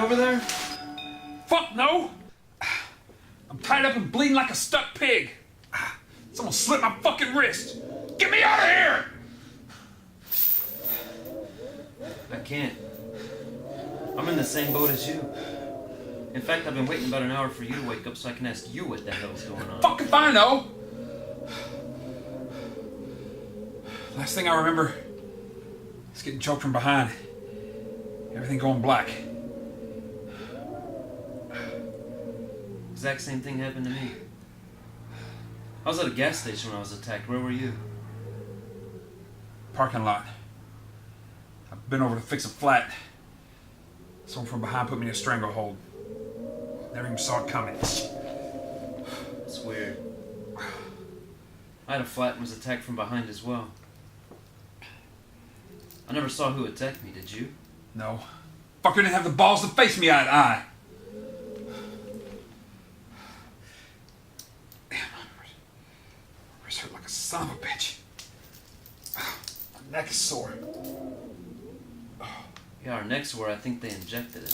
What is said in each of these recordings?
Over there? Fuck no! I'm tied up and bleeding like a stuck pig. Someone slit my fucking wrist. Get me out of here! I can't. I'm in the same boat as you. In fact, I've been waiting about an hour for you to wake up so I can ask you what the hell's going on. Fuck if I know! Last thing I remember is getting choked from behind. Everything going black. Exact same thing happened to me. I was at a gas station when I was attacked. Where were you? Parking lot. I've been over to fix a flat. Someone from behind put me in a stranglehold. Never even saw it coming. It's weird. I had a flat and was attacked from behind as well. I never saw who attacked me, did you? No. Fucker didn't have the balls to face me eye to eye. Damn, my wrist hurt like a son of a bitch. My neck is sore. Yeah, our neck's where I think they injected it.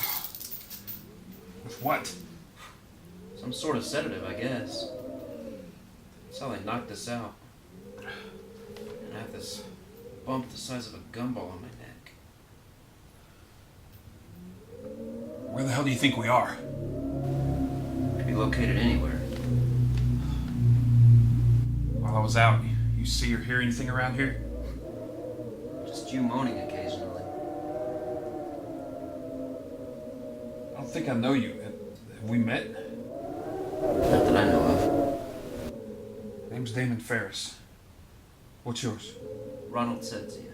With what? Some sort of sedative, I guess. That's how they knocked us out. And I have this bump the size of a gumball on my neck. Where the hell do you think we are? Could be located anywhere. While I was out, you see or hear anything around here? Just you moaning occasionally. I don't think I know you. Have we met? Not that I know of. Name's Damon Ferris. What's yours? Ronald Setsia.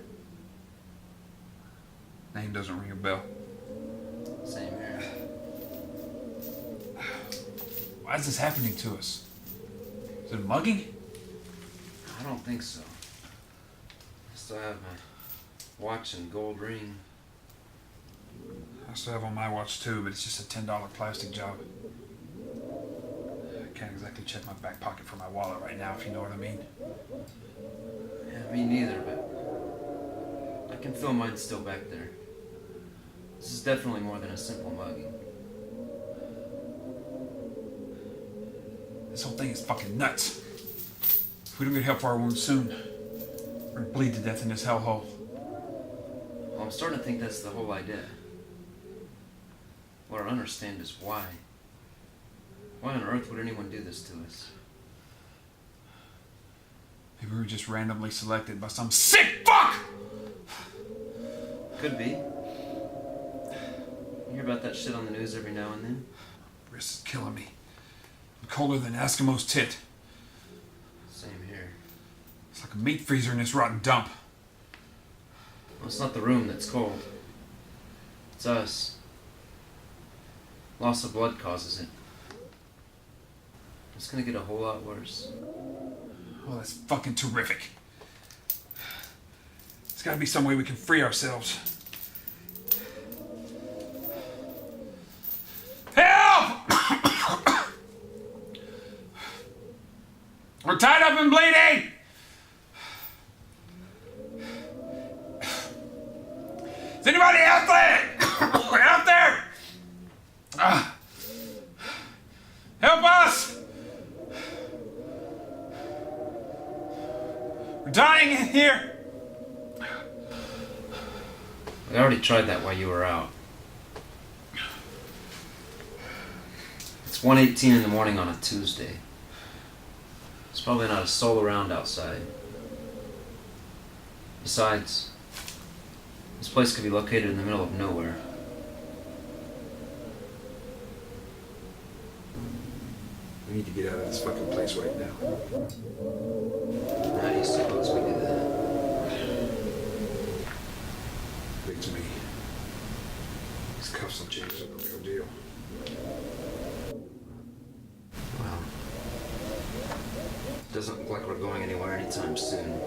Name doesn't ring a bell. Same here. Why is this happening to us? Is it a mugging? I don't think so. I still have my watch and gold ring. I still have on my watch too, but it's just a $10 plastic job. I can't exactly check my back pocket for my wallet right now, if you know what I mean. Yeah, me neither, but I can feel mine still back there. This is definitely more than a simple mugging. This whole thing is fucking nuts. If we don't get help for our wounds soon, we're gonna bleed to death in this hellhole. Well, I'm starting to think that's the whole idea. What I don't understand is why. Why on earth would anyone do this to us? Maybe we were just randomly selected by some sick fuck! Could be. You hear about that shit on the news every now and then? Wrist is killing me. I'm colder than Eskimo's tit. Same here. It's like a meat freezer in this rotten dump. Well, it's not the room that's cold. It's us. Loss of blood causes it. It's gonna get a whole lot worse. Oh, that's fucking terrific. There's gotta be some way we can free ourselves. Help! We're tied up and bleeding! Is anybody out there? Out there? Help us! We're dying in here! I already tried that while you were out. It's 1:18 in the morning on a Tuesday. There's probably not a soul around outside. Besides, this place could be located in the middle of nowhere. We need to get out of this fucking place right now. How do you suppose we do that? Big to me. These cuffs will change up the real deal. Well, it doesn't look like we're going anywhere anytime soon.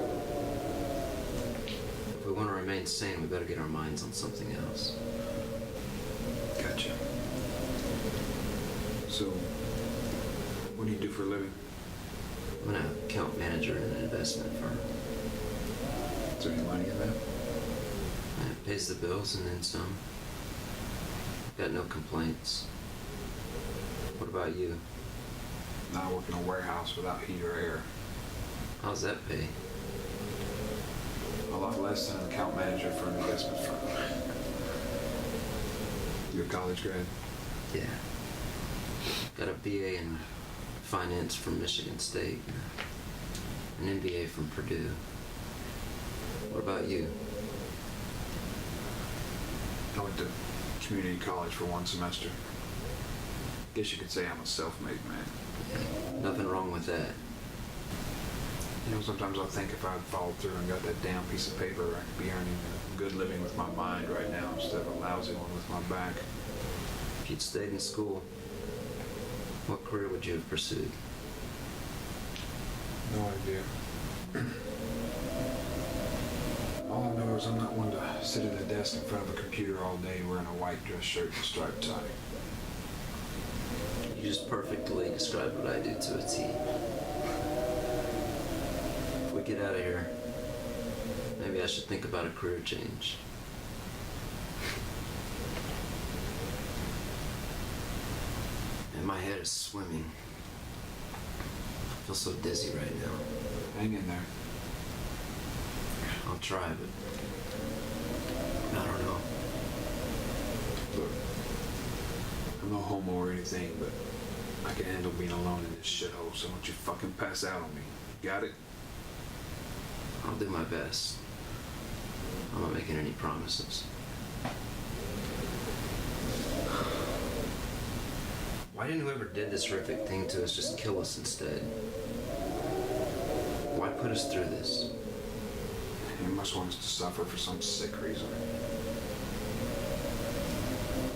If we want to remain sane, we better get our minds on something else. Gotcha. So, what do you do for a living? I'm an account manager in an investment firm. Is there any money in that? It pays the bills and then some. Got no complaints. What about you? I work in a warehouse without heat or air. How's that pay? A lot less than an account manager for an investment firm. You a college grad? Yeah. Got a BA in finance from Michigan State. An MBA from Purdue. What about you? I went to community college for one semester. Guess you could say I'm a self-made man. Yeah, nothing wrong with that. You know, sometimes I think if I'd followed through and got that damn piece of paper, I could be earning a good living with my mind right now instead of a lousy one with my back. If you'd stayed in school, what career would you have pursued? No idea. All I know is I'm not one to sit at a desk in front of a computer all day wearing a white dress shirt and striped tie. You just perfectly described what I do to a T. If we get out of here, maybe I should think about a career change. And my head is swimming. I feel so dizzy right now. Hang in there. I'll try, but I don't know. Look, I'm no homo or anything, but I can handle being alone in this shithole, so don't you fucking pass out on me. Got it? I'll do my best. I'm not making any promises. Why didn't whoever did this horrific thing to us just kill us instead? Why put us through this? He must want us to suffer for some sick reason.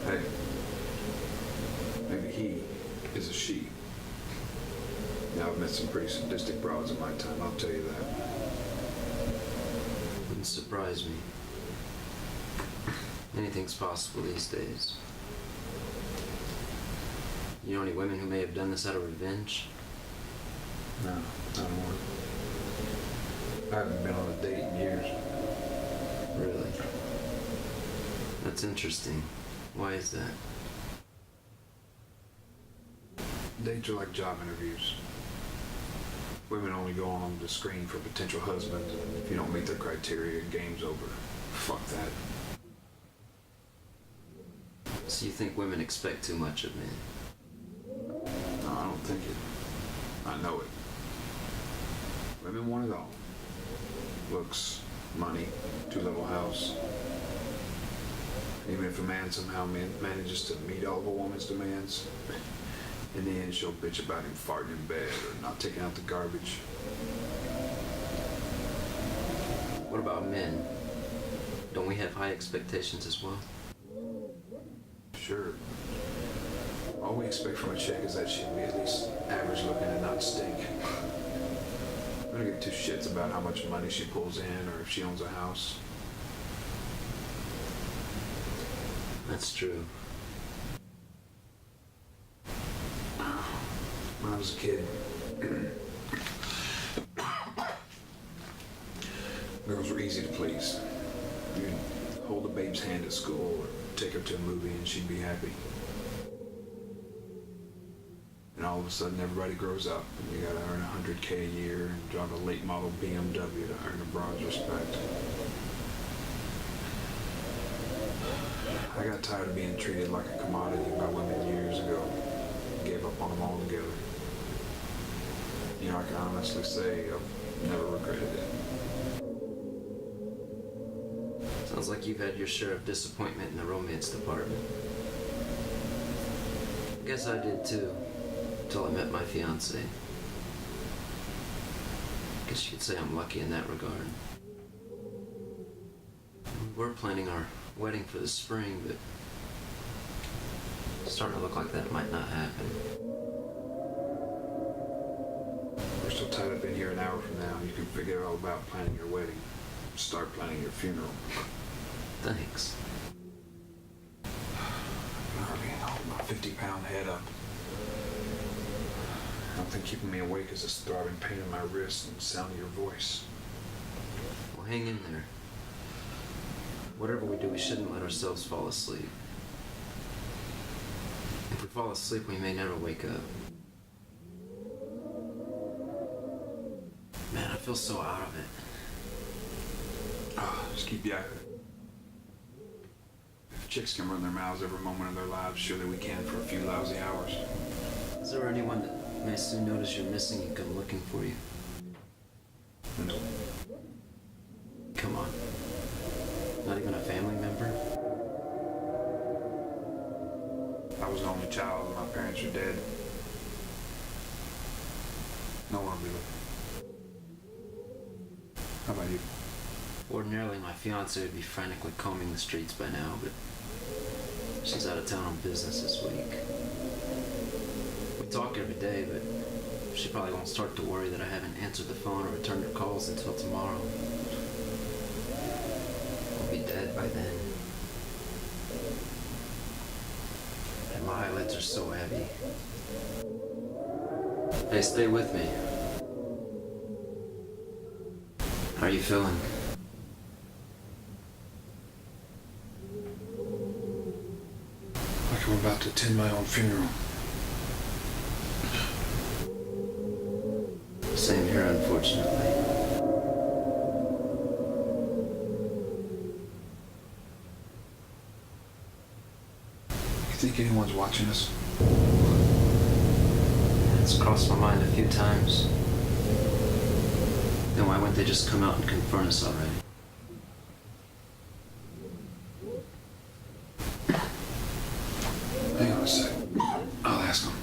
Hey, maybe he is a she. Now, I've met some pretty sadistic broads in my time, I'll tell you that. Wouldn't surprise me. Anything's possible these days. You know any women who may have done this out of revenge? No, I don't want. I haven't been on a date in years. Really? That's interesting. Why is that? Dates are like job interviews. Women only go on them to screen for potential husbands, and if you don't meet their criteria, game's over. Fuck that. So you think women expect too much of men? No, I don't think it. I know it. Women want it all. Looks, money, two-level house. Even if a man somehow manages to meet all of a woman's demands, in the end she'll bitch about him farting in bed or not taking out the garbage. What about men? Don't we have high expectations as well? Sure. All we expect from a chick is that she'll be at least average looking and not stink. I don't give two shits about how much money she pulls in or if she owns a house. That's true. When I was a kid, girls were easy to please. You'd hold a babe's hand at school or take her to a movie and she'd be happy. And all of a sudden everybody grows up and you gotta earn $100K a year and drive a late model BMW to earn a broad's respect. I got tired of being treated like a commodity by women years ago. Gave up on them altogether. You know, I can honestly say I've never regretted it. Sounds like you've had your share of disappointment in the romance department. Guess I did too, till I met my fiancée. Guess you could say I'm lucky in that regard. We were planning our wedding for the spring, but it's starting to look like that might not happen. We're so tied up in here an hour from now, you can forget all about planning your wedding. Start planning your funeral. Thanks. I can hardly hold my 50-pound head up. The only thing keeping me awake is this throbbing pain in my wrist and the sound of your voice. Well, hang in there. Whatever we do, we shouldn't let ourselves fall asleep. If we fall asleep, we may never wake up. Man, I feel so out of it. Oh, just keep yakking. If chicks can run their mouths every moment of their lives, surely we can for a few lousy hours. Is there anyone that may soon notice you're missing and come looking for you? No. Come on. Not even a family member? I was the only child and my parents are dead. No one will be looking. How about you? Ordinarily, my fiancée would be frantically combing the streets by now, but she's out of town on business this week. We talk every day, but she probably won't start to worry that I haven't answered the phone or returned her calls until tomorrow. I'll be dead by then. And my eyelids are so heavy. Hey, stay with me. How are you feeling? Like I'm about to attend my own funeral. Same here, unfortunately. You think anyone's watching us? It's crossed my mind a few times. Then why wouldn't they just come out and confront us already? Hang on a sec. I'll ask them.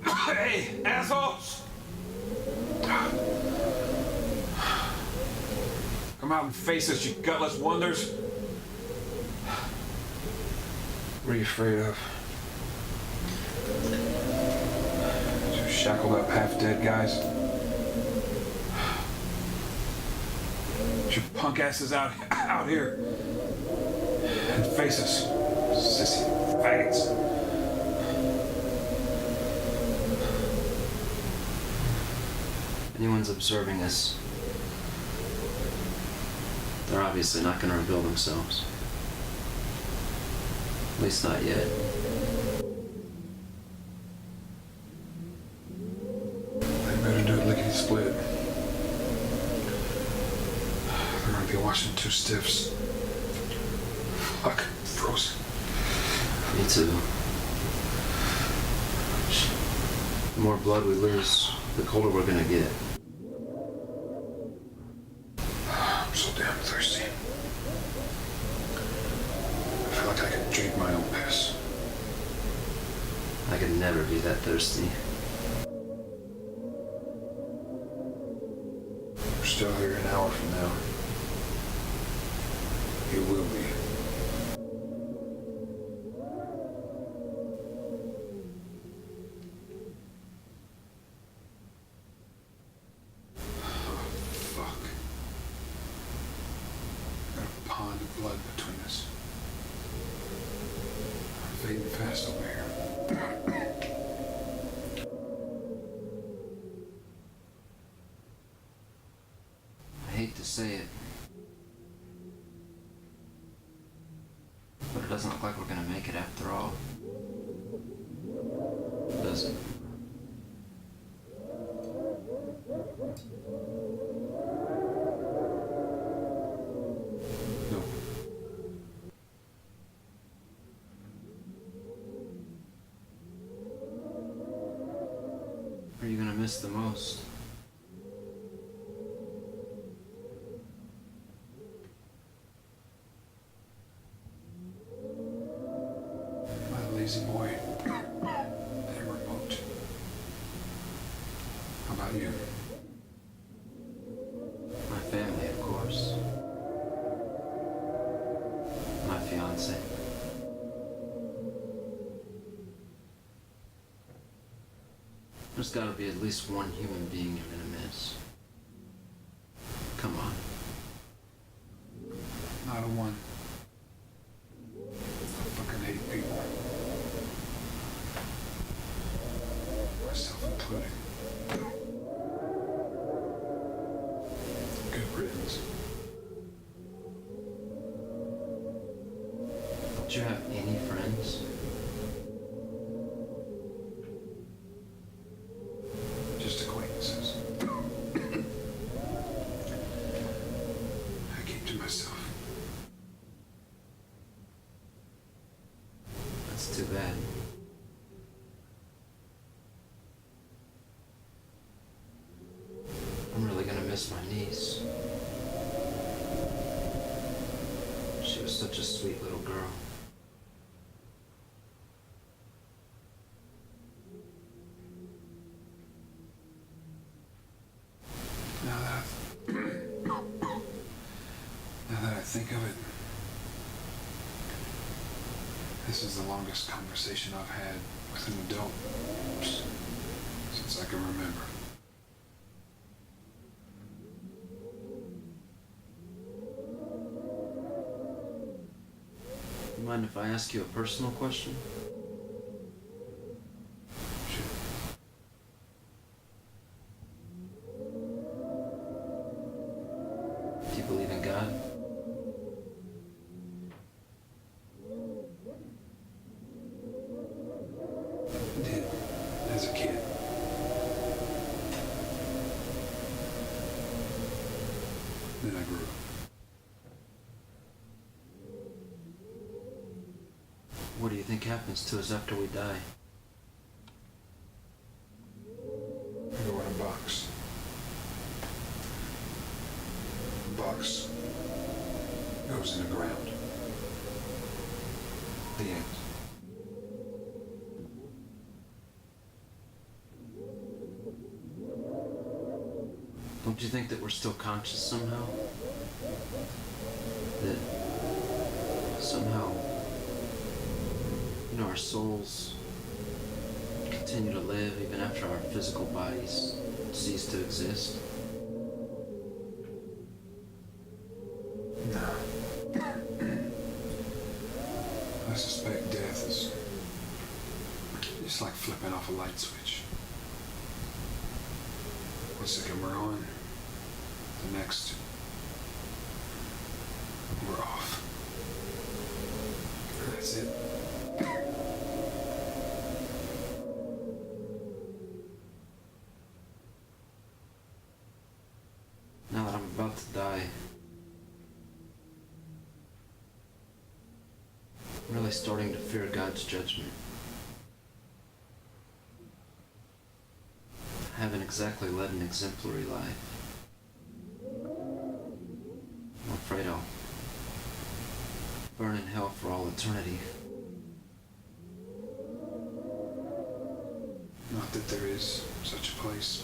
Hey, assholes! Come out and face us, you gutless wonders. What are you afraid of? shackled up, half dead guys. Get your punk asses out here and face us, sissy faggots. Anyone's observing us, they're obviously not going to reveal themselves. At least not yet. They better do it lickety-split. They're gonna be watching two stiffs. Fuck, frozen. Me too. The more blood we lose, the colder we're going to get. I'm so damn thirsty. I feel like I could drink my own piss. I could never be that thirsty. We're still here an hour from now. You will be. Oh, fuck. Got a pond of blood between us. I'm fading fast over here. I hate to say it, but it doesn't look like we're going to make it after all. Does it? No. What are you going to miss the most? My lazy boy. And remote. How about you? My family, of course. My fiance. There's gotta be at least one human being you're gonna miss. Come on. Not a one. I fucking hate people. Myself included. Good riddance. Don't you have any friends? Just acquaintances. I keep to myself. That's too bad. I'm really gonna miss my niece. She was such a sweet little girl. Now that I think of it, this is the longest conversation I've had with an adult since I can remember. You mind if I ask you a personal question? Shit. Do you believe in God? I did as a kid. Then I grew up. What do you think happens to us after we die? I go in a box. The box goes in the ground. The end. Don't you think that we're still conscious somehow? That somehow, our souls continue continue to live even after our physical bodies cease to exist? No. I suspect death is just like flipping off a light switch. One second we're on, the next we're off. And that's it. Now that I'm about to die, I'm really starting to fear God's judgment. I haven't exactly led an exemplary life. I'm afraid I'll burn in hell for all eternity. Not that there is such a place.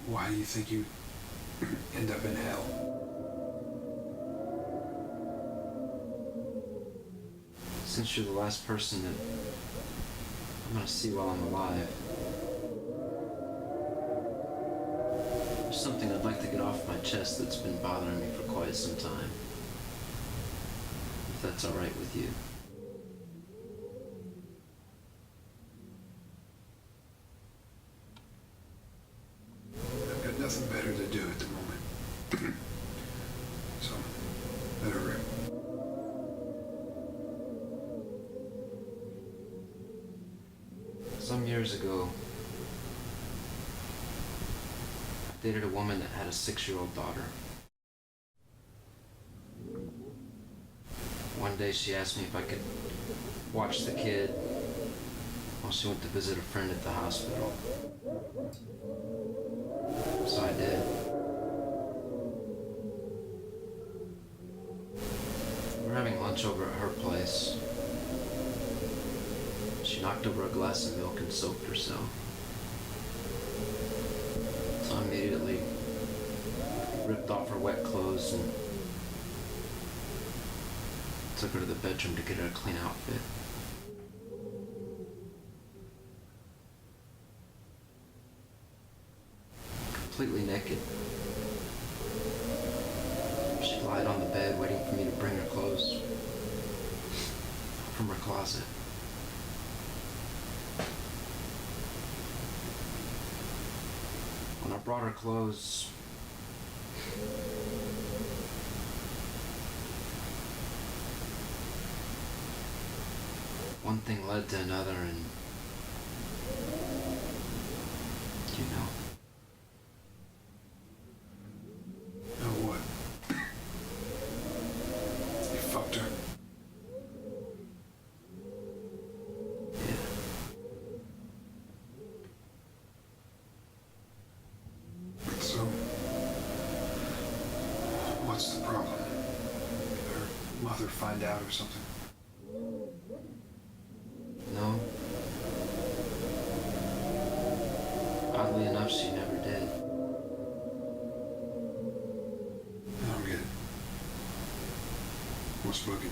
Why do you think you end up in hell? Since you're the last person that I'm gonna see while I'm alive, there's something I'd like to get off my chest that's been bothering me for quite some time. If that's alright with you. I've got nothing better to do at the moment. So, let her rip. Some years ago, I dated a woman that had a 6-year-old daughter. One day she asked me if I could watch the kid while she went to visit a friend at the hospital. So I did. We were having lunch over at her place. She knocked over a glass of milk and soaked herself. So I immediately ripped off her wet clothes and took her to the bedroom to get her a clean outfit. Completely naked. She lied on the bed waiting for me to bring her clothes from her closet. When I brought her clothes, one thing led to another, and you know. Know what? You fucked her. Yeah. So, what's the problem? Did her mother find out or something? No. Oddly enough, she never did. I don't get it. What's bugging you?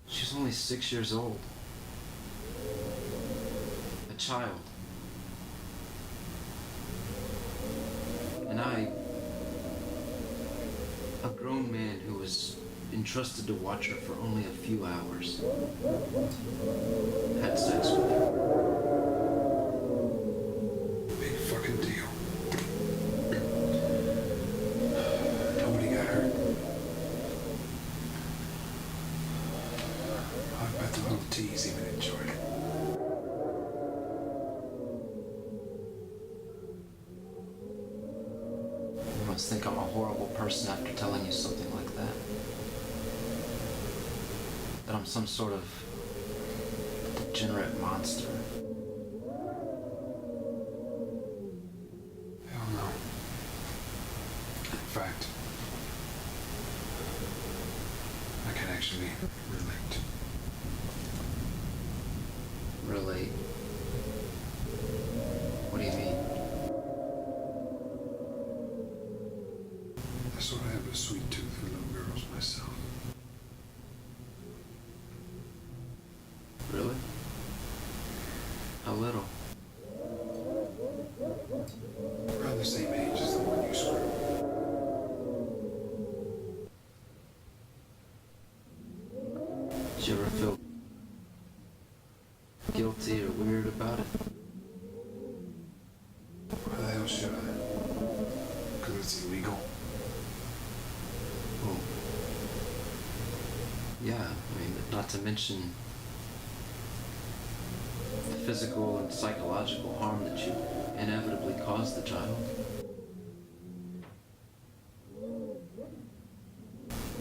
She's only 6 years old. A child. And I, a grown man who was entrusted to watch her for only a few hours, had sex with her. Big fucking deal. Nobody got hurt. I bet the little T's even enjoyed it. You must think I'm a horrible person after telling you something like that. That I'm some sort of degenerate monster. Hell no. In fact, I can actually relate. Relate? What do you mean? I sort of have a sweet tooth for little girls. Did you ever feel guilty or weird about it? Why the hell should I? Because it's illegal. Well, yeah, I mean, not to mention the physical and psychological harm that you inevitably caused the child.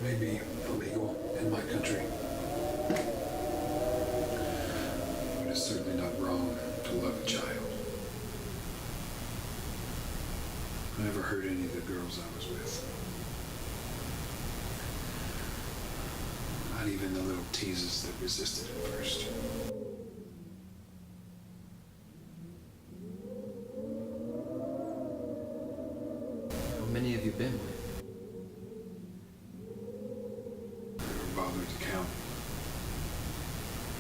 Maybe illegal in my country. But it's certainly not wrong to love a child. I never hurt any of the girls I was with. Not even the little teases that resisted at first. How many have you been with? Never bothered to count.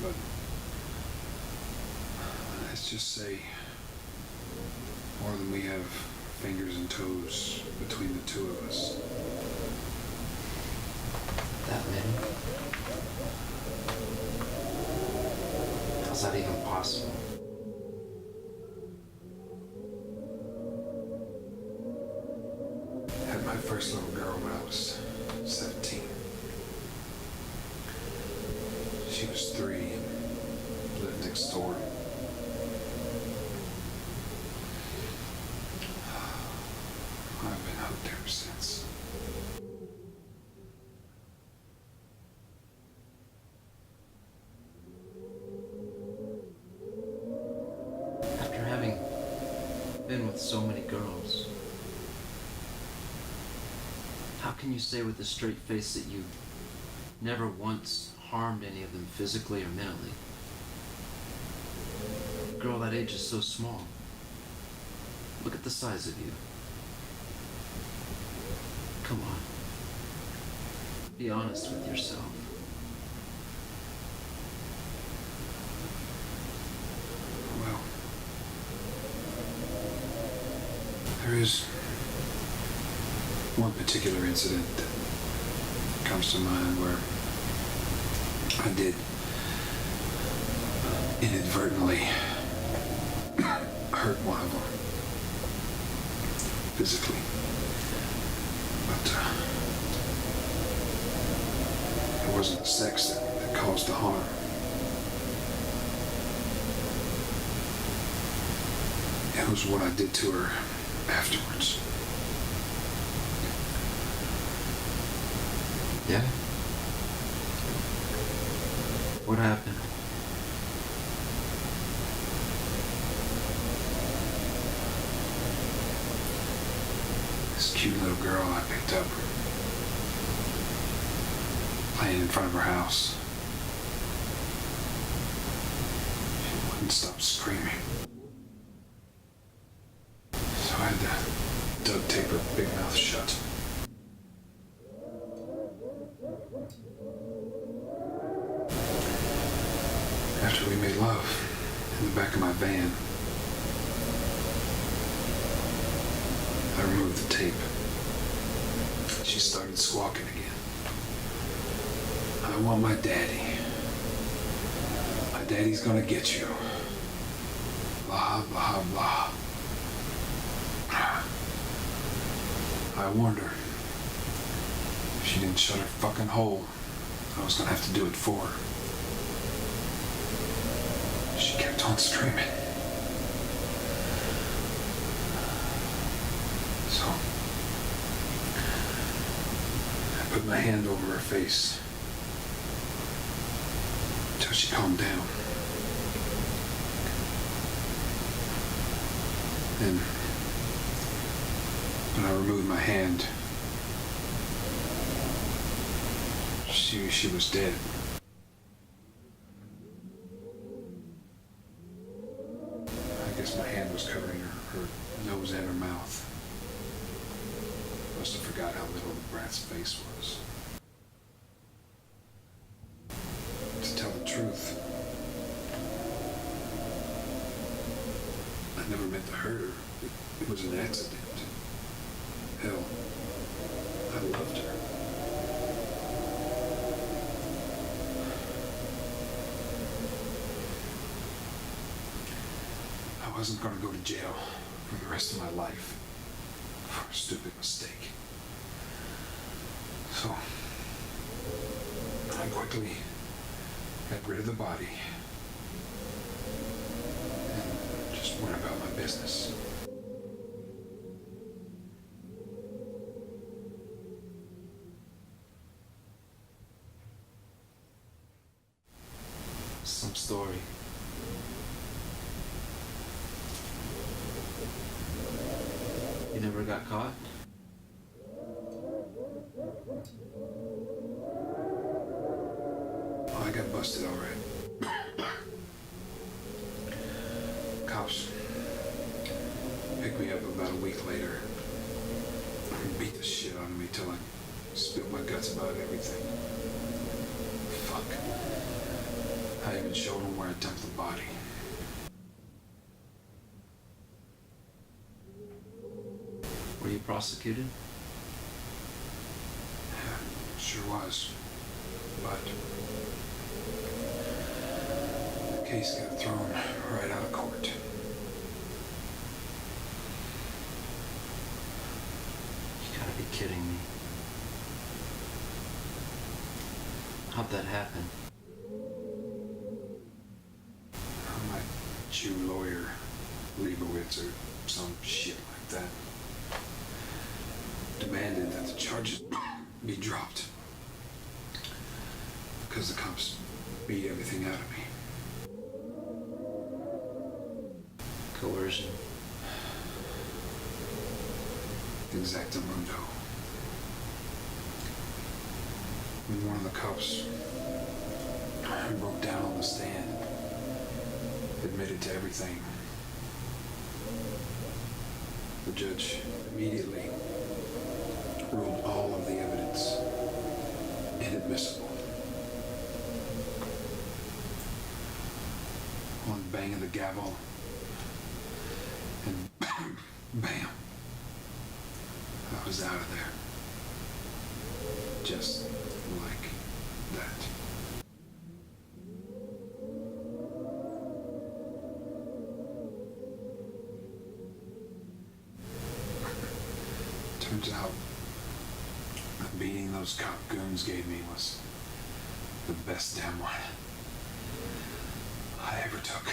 But let's just say more than we have fingers and toes between the two of us. That many? How's that even possible? Had my first little girl when I was 17. She was 3 and lived next door. I've been hooked ever since. After having been with so many girls, how can you say with a straight face that you never once harmed any of them physically or mentally? A girl that age is so small. Look at the size of you. Come on. Be honest with yourself. Well, there is one particular incident that comes to mind where I did inadvertently hurt one of them physically. But it wasn't the sex that caused the harm. It was what I did to her afterwards. Yeah? What happened? This cute little girl I picked up playing in front of her house. She wouldn't stop screaming. So I had to duct tape her big mouth shut. After we made love in the back of my van, I removed the tape. She started squawking again. I want my daddy. My daddy's gonna get you. Blah, blah, blah. I warned her. If she didn't shut her fucking hole, I was gonna have to do it for her. She kept on screaming. So, I put my hand over her face until she calmed down. And when I removed my hand, she was dead. I guess my hand was covering her nose and her mouth. Must have forgot how little the brat's face was. To tell the truth, I never meant to hurt her. It was an accident. Hell, I loved her. I wasn't gonna go to jail for the rest of my life for a stupid mistake. So, I quickly got rid of the body and just went about my business. Some story. You never got caught? Oh, I got busted all right. Cops picked me up about a week later and beat the shit out of me till I spilled my guts about everything. Fuck. I even showed them where I dumped the body. Were you prosecuted? Yeah, sure was. But the case got thrown right out of court. You gotta be kidding me. How'd that happen? My Jew lawyer, Leibowitz, or some shit like that, demanded that the charges be dropped because the cops beat everything out of me. Coercion. Exactamundo. When one of the cops broke down on the stand, admitted to everything, the judge immediately ruled all of the evidence inadmissible. One bang of the gavel, and bam, I was out of there. Just like that. Turns out the beating those cop goons gave me was the best damn one I ever took.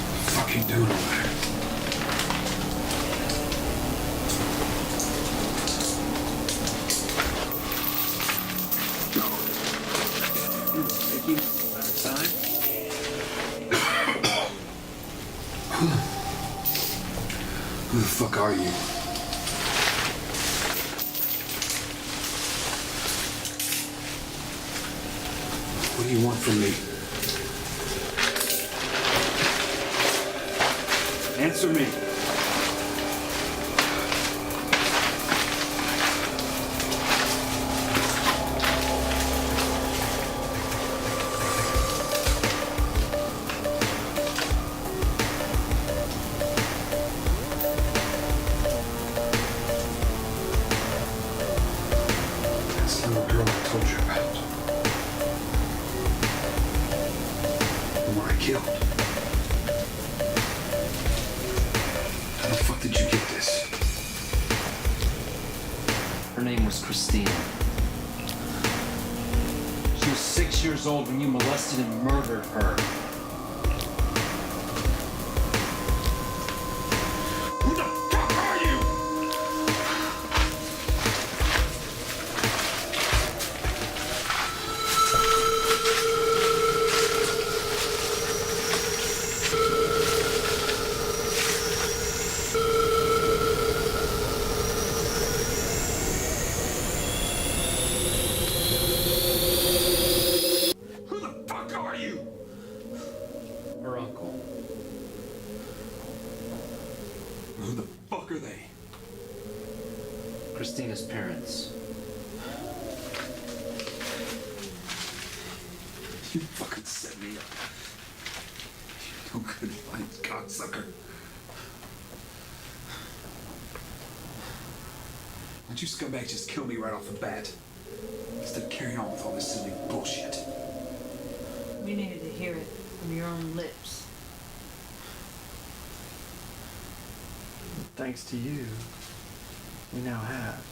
What the fuck you doing over there? Who the fuck are you? What do you want from me? Answer me. That's the little girl I told you about. The one I killed. How the fuck did you get this? Her name was Christina. She was 6 years old when you molested and murdered her. Who the fuck are you? Who the fuck are you? Her uncle. Who the fuck are they? Christina's parents. You fucking set me up. You no good fine cocksucker. don't you scumbags just kill me right off the bat? Instead of carrying on with all this silly bullshit. We needed to hear it from your own lips. Thanks to you, we now have.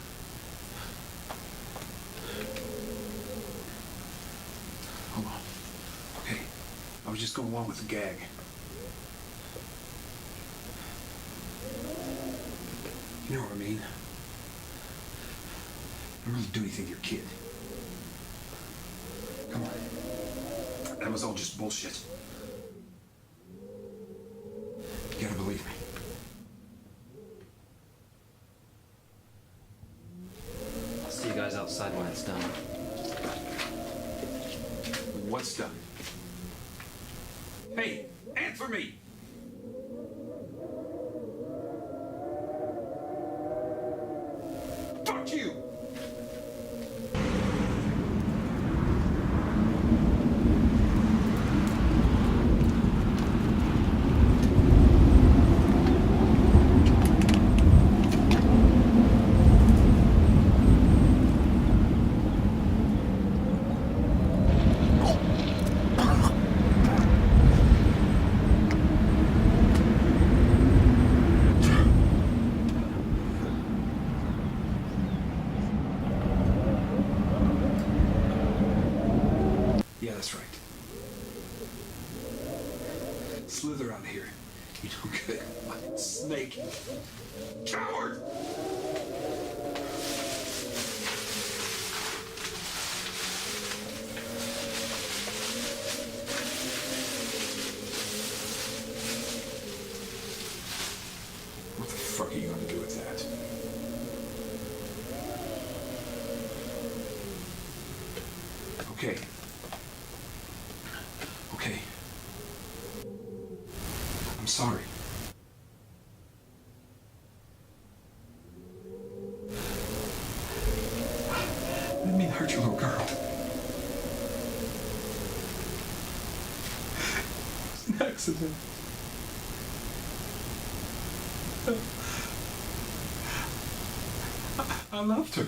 Hold on. Okay, I was just going along with the gag. You know what I mean? I don't really do anything to your kid. Come on. That was all just bullshit. You gotta believe me. I'll see you guys outside when it's done. What's done? Hey, answer me! Fuck you! Yeah, that's right. Slither out of here. You know good. Fucking snake. Coward! What the fuck are you gonna do with that? Okay. Okay. I'm sorry. I didn't mean to hurt your little girl. It was an accident. I loved her.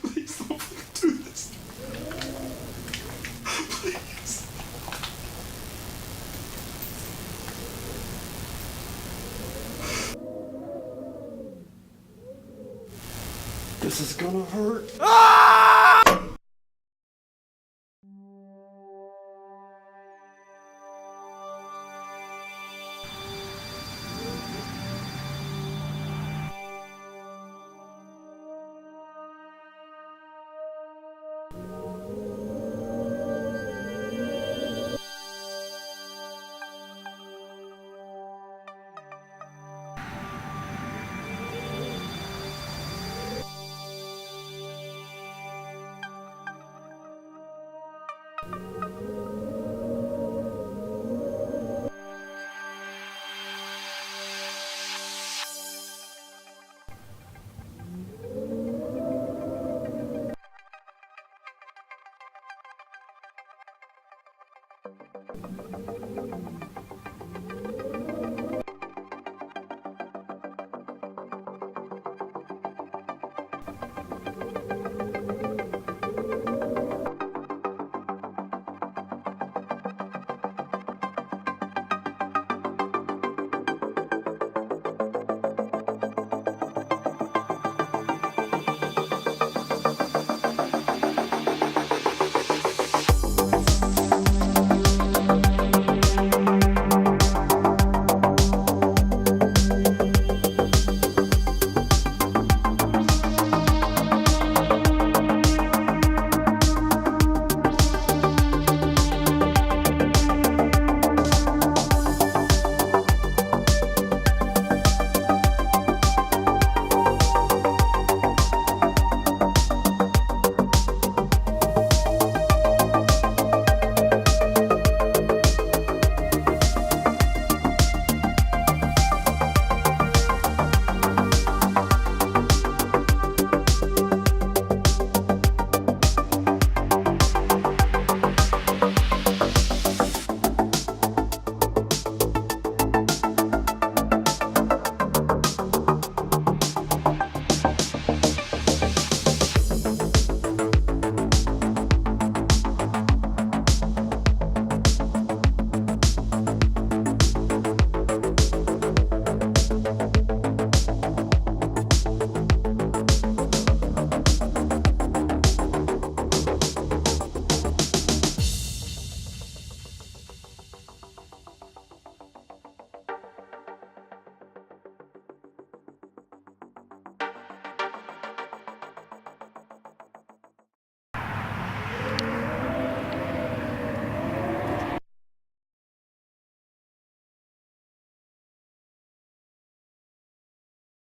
Please don't do this. Please. This is gonna hurt. Ah!